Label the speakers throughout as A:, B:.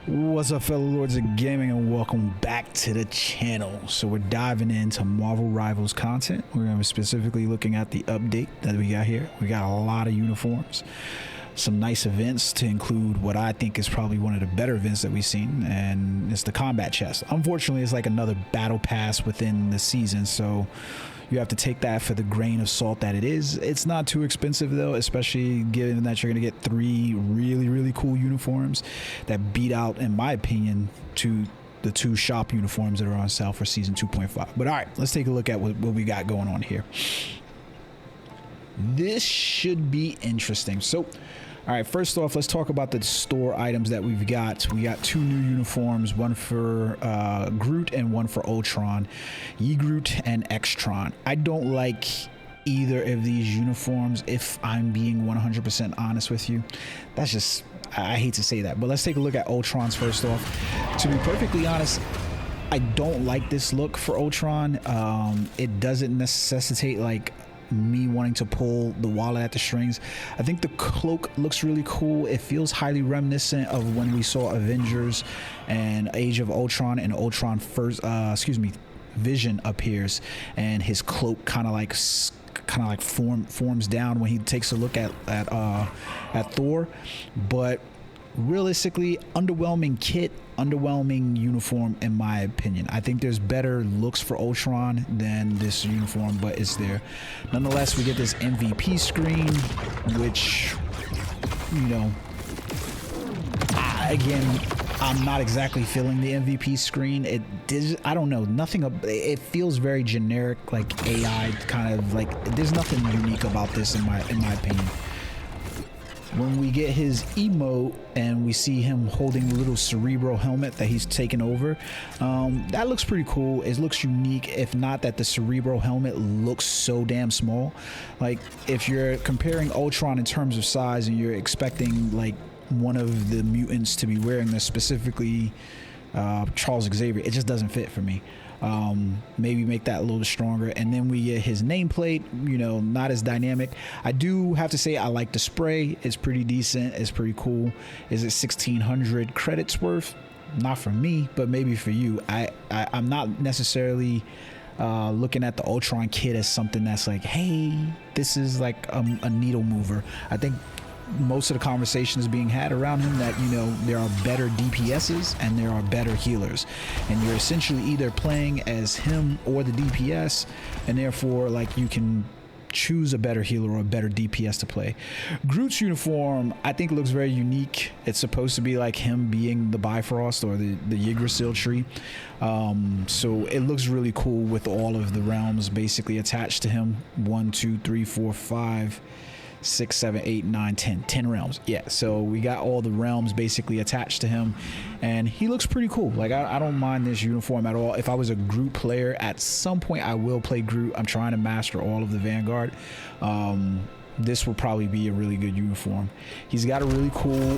A: What's up, fellow lords of gaming, and welcome back to the channel. So we're diving into Marvel Rivals content. We're going to be specifically looking at the update that we got here. We got a lot of uniforms, some nice events to include what I think is probably one of the better events that we've seen, and it's the combat chest. Unfortunately, it's like another battle pass within the season, so you have to take that for the grain of salt that it is. It's not too expensive though, especially given that you're going to get three really cool uniforms that beat out, in my opinion, to the two shop uniforms that are on sale for season 2.5. But all right, let's take a look at what we got going on here. This should be interesting. So all right, first off, let's talk about the store items that we've got. We got two new uniforms, one for Groot and one for Ultron, Groot and Xtron. I don't like either of these uniforms, if I'm being 100% honest with you. That's just, I hate to say that, but let's take a look at Ultron's first off. To be perfectly honest, I don't like this look for Ultron. It doesn't necessitate like me wanting to pull the wallet at the strings. I think the cloak looks really cool. It feels highly reminiscent of when we saw Avengers and Age of Ultron, and Ultron first Vision appears and his cloak kind of like forms down when he takes a look at Thor. But realistically, underwhelming kit, underwhelming uniform in my opinion. I think there's better looks for Ultron than this uniform, but it's there. Nonetheless, we get this MVP screen, which, you know, again, I'm not exactly feeling the MVP screen. I don't know, it feels very generic, like AI kind of, like there's nothing unique about this in my opinion. When we get his emote and we see him holding the little cerebral helmet that he's taken over, that looks pretty cool. It looks unique, if not that the cerebral helmet looks so damn small. Like if you're comparing Ultron in terms of size and you're expecting like one of the mutants to be wearing this, specifically Charles Xavier, it just doesn't fit for me. Maybe make that a little stronger. And then we get his nameplate, you know, not as dynamic. I do have to say I like the spray. It's pretty decent. It's pretty cool. Is it 1,600 credits worth? Not for me, but maybe for you. I'm not necessarily looking at the Ultron kit as something that's like, hey, this is like a needle mover. I think most of the conversation is being had around him that, you know, there are better DPSs and there are better healers, and you're essentially either playing as him or the DPS, and therefore like you can choose a better healer or a better DPS to play. Groot's uniform I think looks very unique. It's supposed to be like him being the Bifrost or the Yggdrasil tree, so it looks really cool with all of the realms basically attached to him. 1 2 3 4 5 6 7 8 9 10 realms. Yeah, so we got all the realms basically attached to him, and he looks pretty cool. Like I don't mind this uniform at all. If I was a Groot player, at some point I will play Groot. I'm trying to master all of the Vanguard. This will probably be a really good uniform. He's got a really cool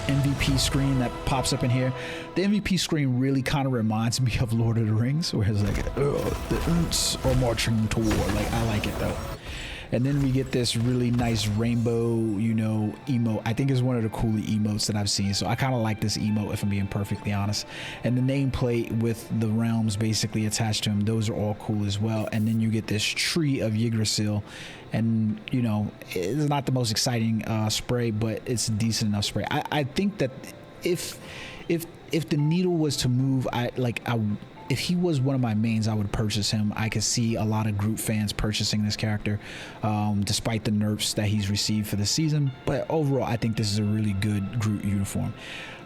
A: MVP screen that pops up in here. The MVP screen really kind of reminds me of Lord of the Rings, where it's like, the Unts are marching to war. Like, I like it though. And then we get this really nice rainbow, you know, emote. I think it's one of the cooler emotes that I've seen. So I kind of like this emote, if I'm being perfectly honest. And the nameplate with the realms basically attached to him, those are all cool as well. And then you get this tree of Yggdrasil. And, you know, it's not the most exciting spray, but it's a decent enough spray. I think that if the needle was to move, if he was one of my mains, I would purchase him. I could see a lot of Groot fans purchasing this character, despite the nerfs that he's received for the season. But overall, I think this is a really good Groot uniform.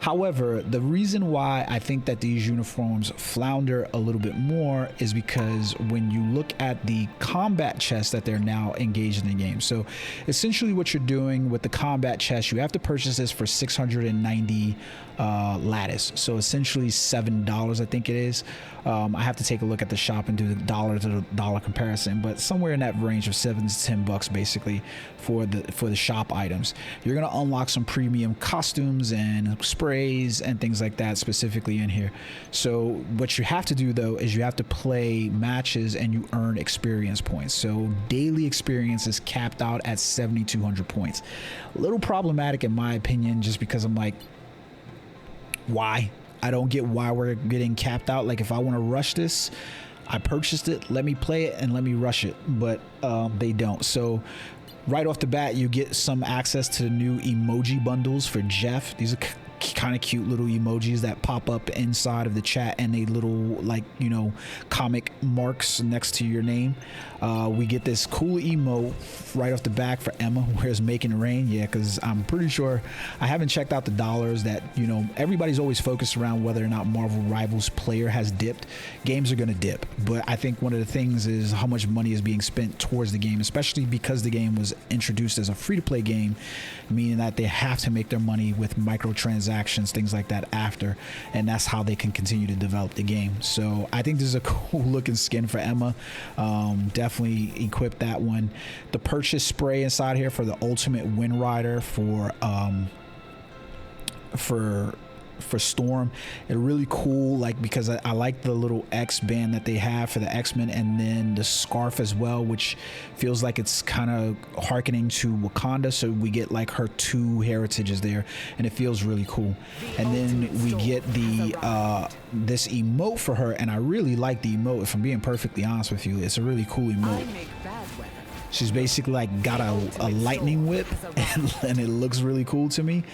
A: However, the reason why I think that these uniforms flounder a little bit more is because when you look at the combat chest that they're now engaged in the game. So essentially what you're doing with the combat chest, you have to purchase this for 690 lattice. So essentially $7, I think it is. I have to take a look at the shop and do the dollar to dollar comparison, but somewhere in that range of $7 to $10 basically for the shop items. You're gonna unlock some premium costumes and sprays and things like that specifically in here. So what you have to do though is you have to play matches and you earn experience points. So daily experience is capped out at 7,200 points. A little problematic in my opinion, just because I'm like, why? I don't get why we're getting capped out. Like, if I want to rush this, I purchased it, let me play it and let me rush it, but they don't. So right off the bat, you get some access to the new emoji bundles for Jeff. These are kind of cute little emojis that pop up inside of the chat, and they little, like, you know, comic marks next to your name. We get this cool emote right off the back for Emma, where's making it rain. Yeah, because I'm pretty sure, I haven't checked out the dollars that, you know, everybody's always focused around whether or not Marvel Rivals player has dipped. Games are going to dip, but I think one of the things is how much money is being spent towards the game, especially because the game was introduced as a free-to-play game, meaning that they have to make their money with microtransactions, things like that after, and that's how they can continue to develop the game. So I think this is a cool looking skin for Emma. Definitely equip that one. The purchase spray inside here for the ultimate Wind Rider for Storm. It's really cool, like, because I like the little X band that they have for the X-Men, and then the scarf as well, which feels like it's kind of hearkening to Wakanda, so we get like her two heritages there, and it feels really cool. And then we get the this emote for her, and I really like the emote, if I'm being perfectly honest with you. It's a really cool emote. She's basically like got a lightning whip, and it looks really cool to me.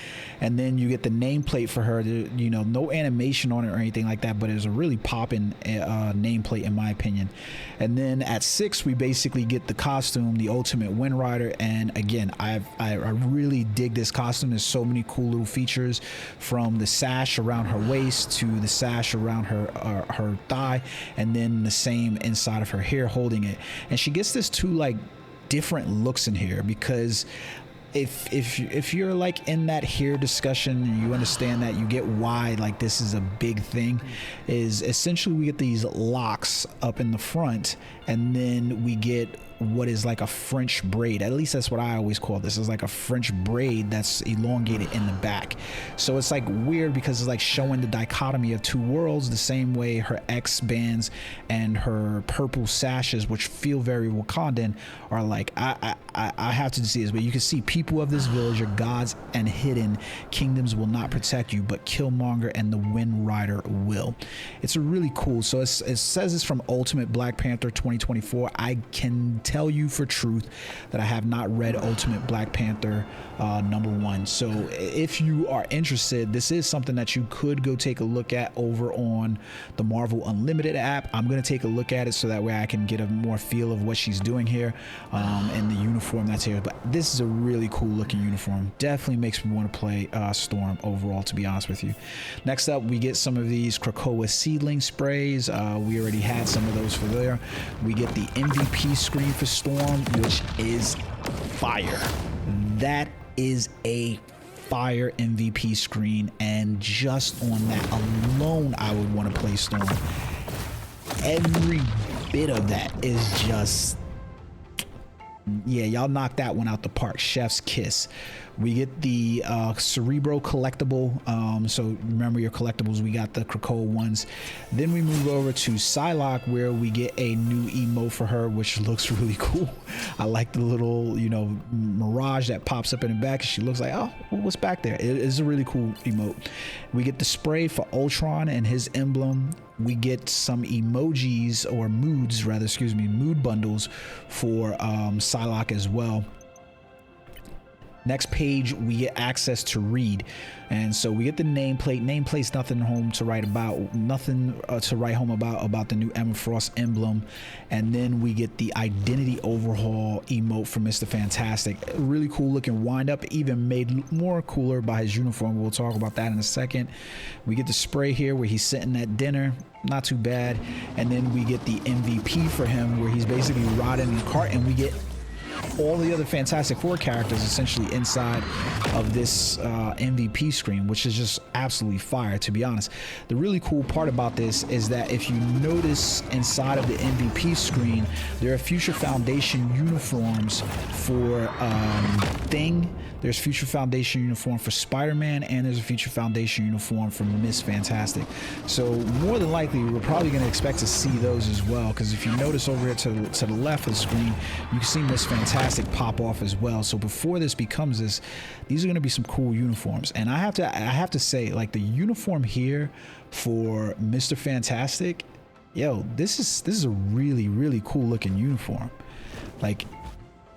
A: And then you get the nameplate for her. You know, no animation on it or anything like that, but it's a really popping nameplate in my opinion. And then at 6, we basically get the costume, the ultimate Wind Rider. And again, I really dig this costume. There's so many cool little features, from the sash around her waist to the sash around her thigh, and then the same inside of her hair holding it. And she gets this two like different looks in here, because if you're like in that hair discussion, you understand that, you get why like this is a big thing. Is essentially we get these locks up in the front, and then we get what is like a French braid. At least that's what I always call this. Is like a French braid that's elongated in the back. So it's like weird, because it's like showing the dichotomy of two worlds, the same way her X bands and her purple sashes, which feel very Wakandan, are like, I have to see this, but you can see people of this village are gods and hidden kingdoms will not protect you, but Killmonger and the Wind Rider will. It's a really cool. So it says it's from Ultimate Black Panther 2024. I can tell you for truth that I have not read Ultimate Black Panther #1. So if you are interested, this is something that you could go take a look at over on the Marvel Unlimited app. I'm going to take a look at it so that way I can get a more feel of what she's doing here, and the uniform that's here. But this is a really cool looking uniform. Definitely makes me want to play Storm overall, to be honest with you. Next up, we get some of these Krakoa seedling sprays. We already had some of those for there. We get the MVP screen for Storm, which is fire. That is a fire MVP screen, and just on that alone I would want to play Storm. Every bit of that is just, yeah, y'all knocked that one out the park. Chef's kiss. We get the Cerebro collectible. So remember your collectibles, we got the Krakoa ones. Then we move over to Psylocke, where we get a new emote for her, which looks really cool. I like the little, you know, mirage that pops up in the back. She looks like, oh, what's back there? It is a really cool emote. We get the spray for Ultron and his emblem. We get some emojis, or moods rather, excuse me, mood bundles for Psylocke as well. Next page, we get access to read, and so we get the nameplate. Nameplate's nothing home to write about, nothing to write home about the new Emma Frost emblem. And then we get the identity overhaul emote from Mr. Fantastic. Really cool looking wind up, even made more cooler by his uniform. We'll talk about that in a second. We get the spray here where he's sitting at dinner, not too bad. And then we get the MVP for him, where he's basically riding in the cart, and we get all the other Fantastic Four characters essentially inside of this MVP screen, which is just absolutely fire, to be honest. The really cool part about this is that if you notice inside of the MVP screen, there are Future Foundation uniforms for Thing, there's Future Foundation uniform for Spider-Man, and there's a Future Foundation uniform for Miss Fantastic. So more than likely, we're probably going to expect to see those as well, because if you notice over here to the left of the screen, you can see Miss Fantastic pop off as well. So before this becomes this, these are going to be some cool uniforms. And I have to say, like, the uniform here for Mr. Fantastic, yo, this is a really, really cool looking uniform. Like,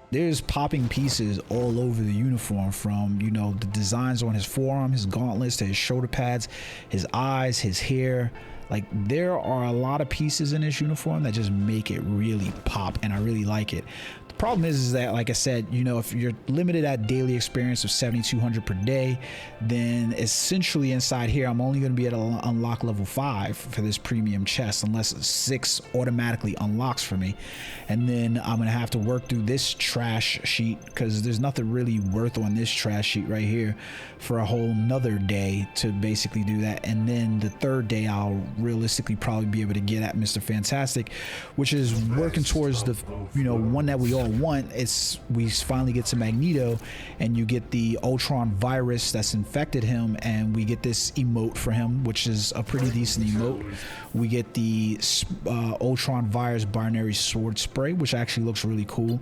A: there's popping pieces all over the uniform, from, you know, the designs on his forearm, his gauntlets, to his shoulder pads, his eyes, his hair. Like, there are a lot of pieces in this uniform that just make it really pop, and I really like it. The problem is that, like I said, you know, if you're limited at daily experience of 7,200 per day, then essentially inside here, I'm only going to be able to unlock level 5 for this premium chest, unless 6 automatically unlocks for me. And then I'm going to have to work through this trash sheet, because there's nothing really worth on this trash sheet right here, for a whole nother day to basically do that. And then the third day, I'll realistically probably be able to get at Mr. Fantastic, which is working towards the, you know, one that we all want. It's, we finally get to Magneto, and you get the Ultron virus that's infected him, and we get this emote for him, which is a pretty decent emote. We get the Ultron virus binary sword spray, which actually looks really cool.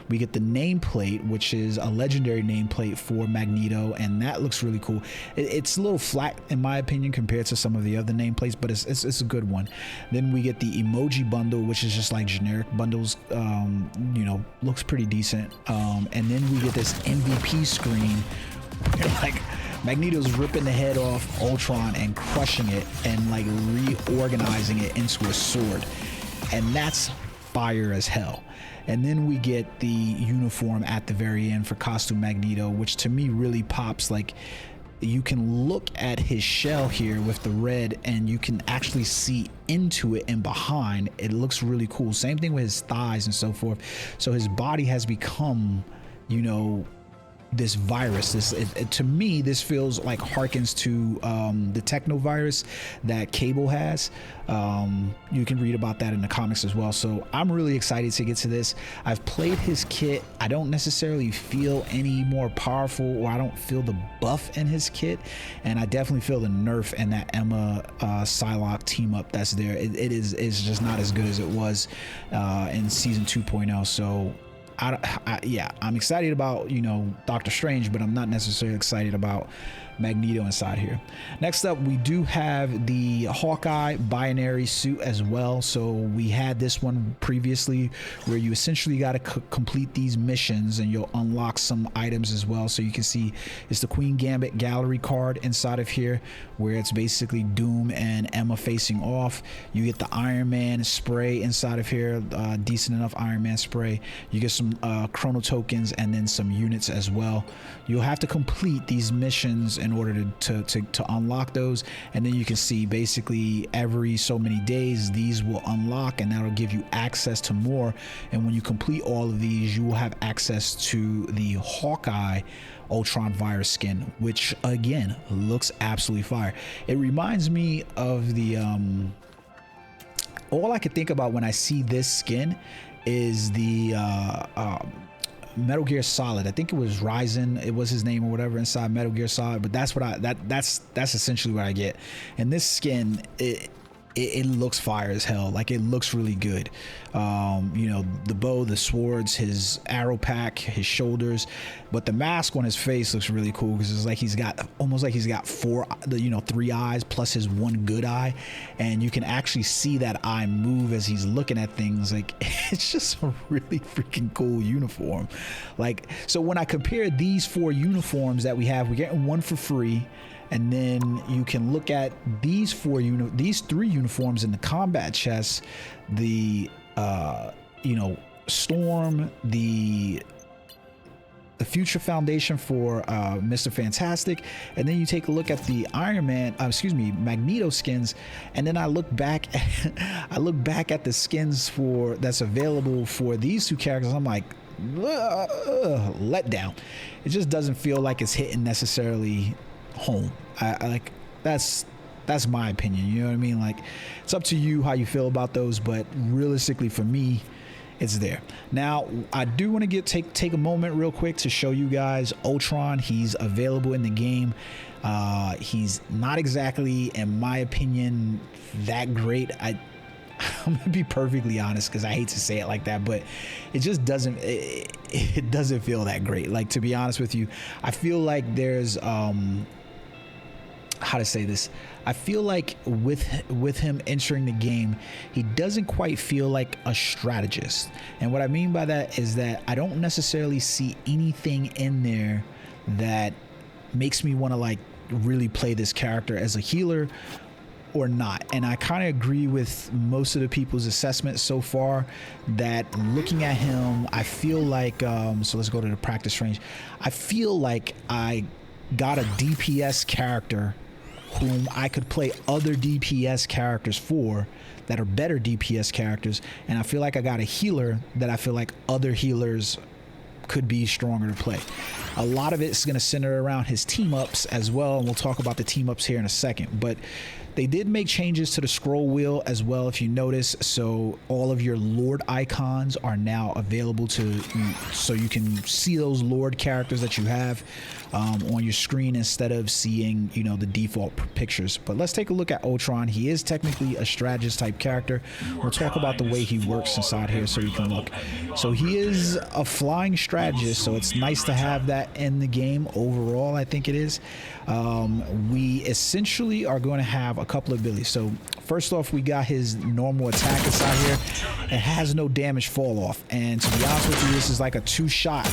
A: We get the nameplate, which is a legendary nameplate for Magneto, and that looks really cool. It's a little flat in my opinion compared to some of the other nameplates, but it's a good one. Then we get the emoji bundle, which is just like generic bundles, you know, looks pretty decent. And then we get this MVP screen, like Magneto's ripping the head off Ultron and crushing it and like reorganizing it into a sword, and that's fire as hell. And then we get the uniform at the very end for Costume Magneto, which to me really pops. Like, you can look at his shell here with the red, and you can actually see into it and behind. It looks really cool. Same thing with his thighs and so forth. So his body has become, you know, this virus. This, to me, this feels like harkens to the techno virus that Cable has. You can read about that in the comics as well. So I'm really excited to get to this. I've played his kit. I don't necessarily feel any more powerful, or I don't feel the buff in his kit, and I definitely feel the nerf in that Emma Psylocke team up that's there. It's just not as good as it was in season 2.0. So yeah, I'm excited about, you know, Doctor Strange, but I'm not necessarily excited about Magneto inside here. Next up, we do have the Hawkeye binary suit as well. So we had this one previously where you essentially got to complete these missions, and you'll unlock some items as well. So you can see it's the Queen Gambit gallery card inside of here, where it's basically Doom and Emma facing off. You get the Iron Man spray inside of here, decent enough Iron Man spray. You get some chrono tokens and then some units as well. You'll have to complete these missions in order to unlock those, and then you can see basically every so many days these will unlock, and that'll give you access to more. And when you complete all of these, you will have access to the Hawkeye Ultron virus skin, which again looks absolutely fire. It reminds me of the all I could think about when I see this skin is the Metal Gear Solid. I think it was Ryzen, it was his name or whatever inside Metal Gear Solid, but that's what that's essentially what I get. And this skin, it looks fire as hell. Like, it looks really good. You know, the bow, the swords, his arrow pack, his shoulders, but the mask on his face looks really cool, because it's like he's got almost like he's got three eyes plus his one good eye, and you can actually see that eye move as he's looking at things. Like, it's just a really freaking cool uniform. Like, so when I compare these 4 uniforms that we have, we're getting one for free. And then you can look at these 3 uniforms in the combat chest, the you know, Storm, the Future Foundation for Mr. Fantastic, and then you take a look at the Iron Man, Magneto skins, and then I look back at the skins that's available for these 2 characters. I'm like, let down. It just doesn't feel like it's hitting necessarily home. I like that's my opinion. You know what I mean? Like, it's up to you how you feel about those, but realistically for me, it's there. Now, I do want to take a moment real quick to show you guys Ultron. He's available in the game. He's not exactly, in my opinion, that great. I'm gonna be perfectly honest, because I hate to say it like that, but it just doesn't it doesn't feel that great. Like, to be honest with you, I feel like there's how to say this, I feel like with him entering the game, he doesn't quite feel like a strategist. And what I mean by that is that I don't necessarily see anything in there that makes me want to like really play this character as a healer or not. And I kind of agree with most of the people's assessment so far, that looking at him, I feel like so let's go to the practice range. I feel like I got a DPS character whom I could play other DPS characters for that are better DPS characters, and I feel like I got a healer that I feel like other healers could be stronger to play. A lot of it's going to center around his team ups as well, and we'll talk about the team ups here in a second. But they did make changes to the scroll wheel as well, if you notice. So all of your Lord icons are now available so you can see those Lord characters that you have on your screen instead of seeing, you know, the default pictures. But let's take a look at Ultron. He is technically a strategist type character. We'll talk about the way he works inside here so you can look. So he is a flying strategist, so it's nice to have that in the game overall. I think it is. We essentially are going to have a couple of abilities. So first off, we got his normal attack inside here. It has no damage fall off, and to be honest with you, this is like a 2-shot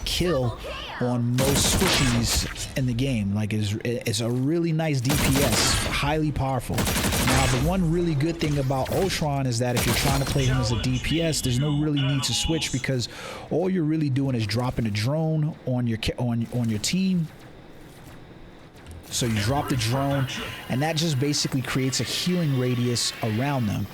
A: kill on most squishies in the game. Like, it's a really nice DPS, highly powerful. Now, the one really good thing about Ultron is that if you're trying to play him as a DPS, there's no really need to switch, because all you're really doing is dropping a drone on your team. So you drop the drone, and that just basically creates a healing radius around them.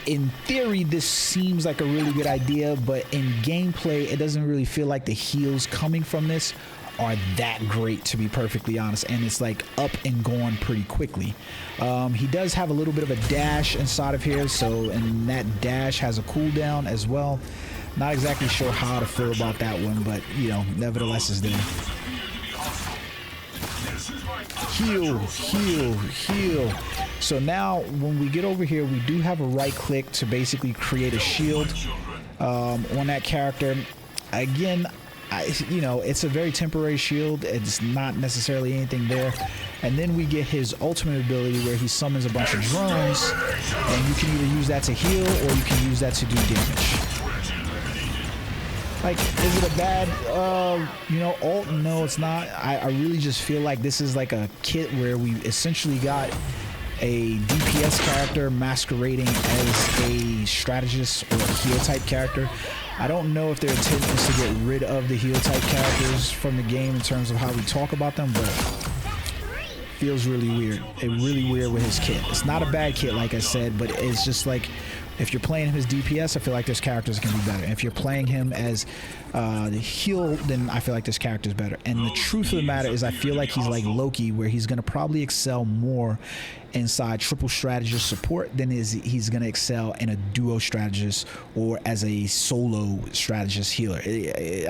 A: In theory, this seems like a really good idea, but in gameplay, it doesn't really feel like the heals coming from this are that great, to be perfectly honest, and it's like up and gone pretty quickly. He does have a little bit of a dash inside of here, and that dash has a cooldown as well. Not exactly sure how to feel about that one, but you know, nevertheless is there. Heal, heal, heal. So now when we get over here, we do have a right click to basically create a shield on that character. Again, you know, it's a very temporary shield. It's not necessarily anything there. And then we get his ultimate ability where he summons a bunch of drones, and you can either use that to heal or you can use that to do damage. Like, is it a bad, you know, ult? No, it's not. I really just feel like this is like a kit where we essentially got a DPS character masquerading as a strategist or a heal type character. I don't know if their intent is to get rid of the heal type characters from the game in terms of how we talk about them, but feels really weird. Really weird with his kit. It's not a bad kit, like I said, but it's just like, if you're playing him as DPS, I feel like this character's gonna be better. If you're playing him as the heal, then I feel like this character's better. And the truth of the matter is, I feel like he's like Loki, where he's gonna probably excel more inside triple strategist support than he's gonna excel in a duo strategist or as a solo strategist healer.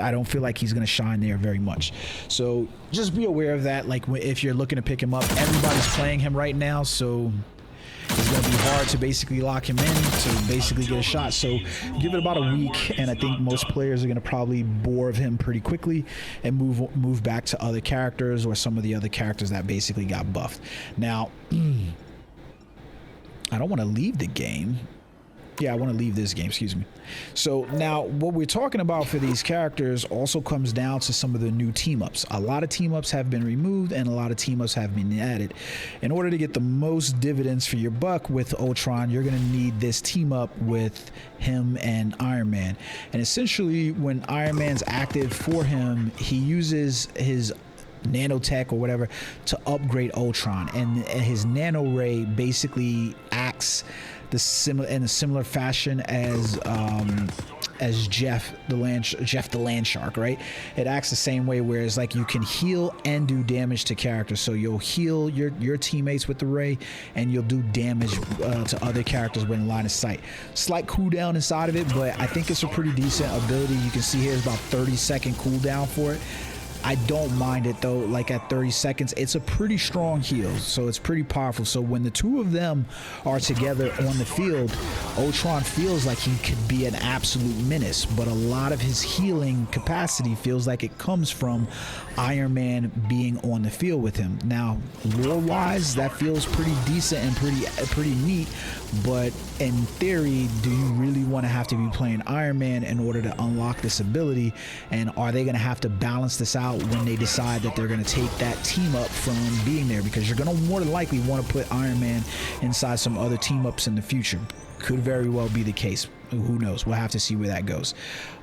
A: I don't feel like he's gonna shine there very much. So just be aware of that. Like, if you're looking to pick him up, everybody's playing him right now, so it's going to be hard to basically lock him in to basically get a shot. So give it about a week, and I think most players are going to probably bore of him pretty quickly and move back to other characters or some of the other characters that basically got buffed. Now, I don't want to leave the game. Yeah, I want to leave this game, excuse me. So now what we're talking about for these characters also comes down to some of the new team-ups. A lot of team-ups have been removed and a lot of team-ups have been added. In order to get the most dividends for your buck with Ultron, you're going to need this team-up with him and Iron Man. And essentially, when Iron Man's active for him, he uses his nanotech or whatever to upgrade Ultron, and his nano ray basically acts in a similar fashion as as Jeff the land shark, right? It acts the same way, whereas like you can heal and do damage to characters. So you'll heal your teammates with the ray, and you'll do damage to other characters when in line of sight. Slight cooldown inside of it, but I think it's a pretty decent ability. You can see here it's about 30-second cooldown for it. I don't mind it though. Like at 30 seconds, it's a pretty strong heal, so it's pretty powerful. So when the two of them are together on the field, Ultron feels like he could be an absolute menace, but a lot of his healing capacity feels like it comes from Iron Man being on the field with him. Now, lore-wise, that feels pretty decent and pretty neat, but in theory, do you really want to have to be playing Iron Man in order to unlock this ability? And are they going to have to balance this out when they decide that they're going to take that team up from being there? Because you're going to more than likely want to put Iron Man inside some other team ups in the future. Could very well be the case. Who knows? We'll have to see where that goes.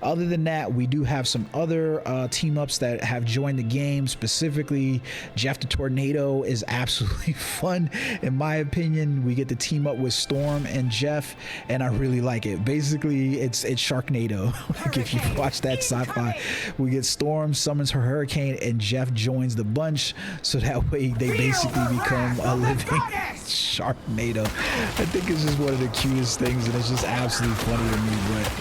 A: Other than that, we do have some other team ups that have joined the game. Specifically, Jeff the Tornado is absolutely fun in my opinion. We get to team up with Storm and Jeff, and I really like it. Basically, it's Sharknado. Like if you watch that sci-fi, we get Storm summons her hurricane and Jeff joins the bunch, so that way they basically become a living Sharknado. I think it's just one of the cutest things, and it's just absolutely funny to me. But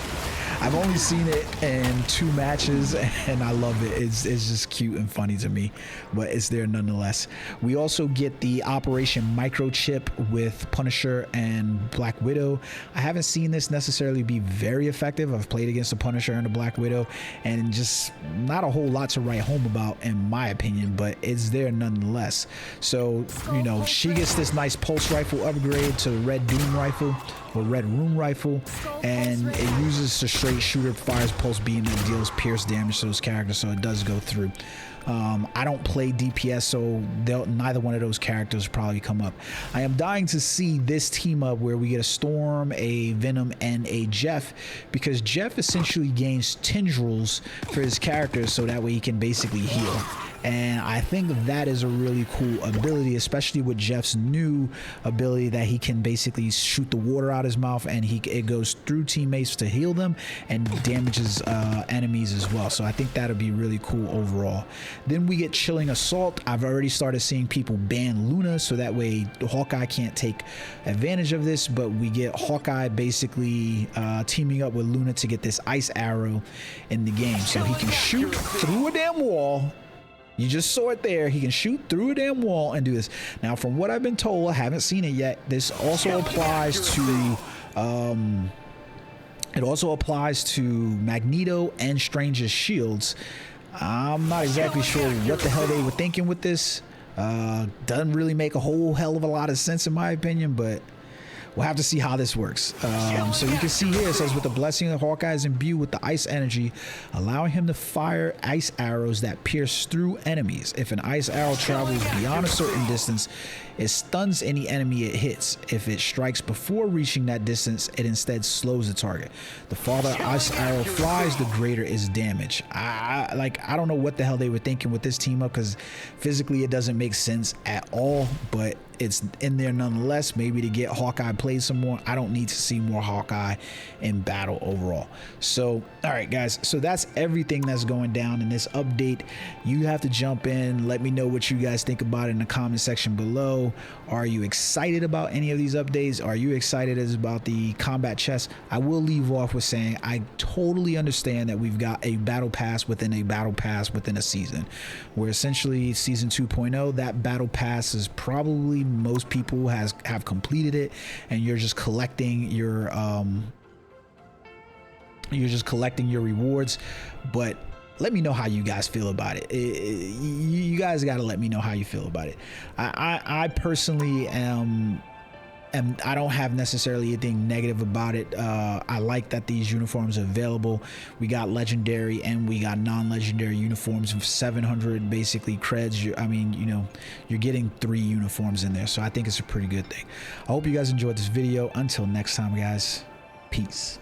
A: I've only seen it in 2 matches and I love it. It's just cute and funny to me, but it's there nonetheless. We also get the Operation Microchip with Punisher and Black Widow. I haven't seen this necessarily be very effective. I've played against the Punisher and the Black Widow, and just not a whole lot to write home about in my opinion, but it's there nonetheless. So, you know, she gets this nice pulse rifle upgrade to the Red Doom rifle or Red Room rifle, and it uses the straight shooter, fires pulse beam that deals pierce damage to those characters, so it does go through. I don't play DPS, so neither one of those characters probably come up. I am dying to see this team up where we get a Storm, a Venom, and a Jeff, because Jeff essentially gains tendrils for his character, so that way he can basically heal. And I think that is a really cool ability, especially with Jeff's new ability that he can basically shoot the water out his mouth, and it goes through teammates to heal them and damages enemies as well. So I think that'll be really cool overall. Then we get Chilling Assault. I've already started seeing people ban Luna, so that way Hawkeye can't take advantage of this, but we get Hawkeye basically teaming up with Luna to get this ice arrow in the game, so he can shoot through a damn wall. You just saw it there. He can shoot through a damn wall and do this. Now, from what I've been told, I haven't seen it yet, this also applies to Magneto and Strange's shields. I'm not exactly sure what the hell they were thinking with this. Doesn't really make a whole hell of a lot of sense in my opinion, but we'll have to see how this works. So you can see here, it says, with the blessing of Hawkeye is imbued with the ice energy, allowing him to fire ice arrows that pierce through enemies. If an ice arrow travels beyond a certain distance, it stuns any enemy it hits. If it strikes before reaching that distance, it instead slows the target. The farther ice arrow flies, the greater its damage. I don't know what the hell they were thinking with this team up, because physically it doesn't make sense at all, but it's in there nonetheless, maybe to get Hawkeye played some more. I don't need to see more Hawkeye in battle overall. So, all right, guys, so that's everything that's going down in this update. You have to jump in, let me know what you guys think about it in the comment section below. Are you excited about any of these updates? Are you excited about the combat chest? I will leave off with saying I totally understand that we've got a battle pass within a battle pass within a season, where essentially season 2.0, that battle pass is probably, most people have completed it, and you're just collecting your rewards. But let me know how you guys feel about it. You guys got to let me know how you feel about it. I personally am I don't have necessarily anything negative about it. I like that these uniforms are available. We got legendary and we got non-legendary uniforms of 700 basically creds. I mean, you know, you're getting 3 uniforms in there, so I think it's a pretty good thing. I hope you guys enjoyed this video. Until next time, guys, peace.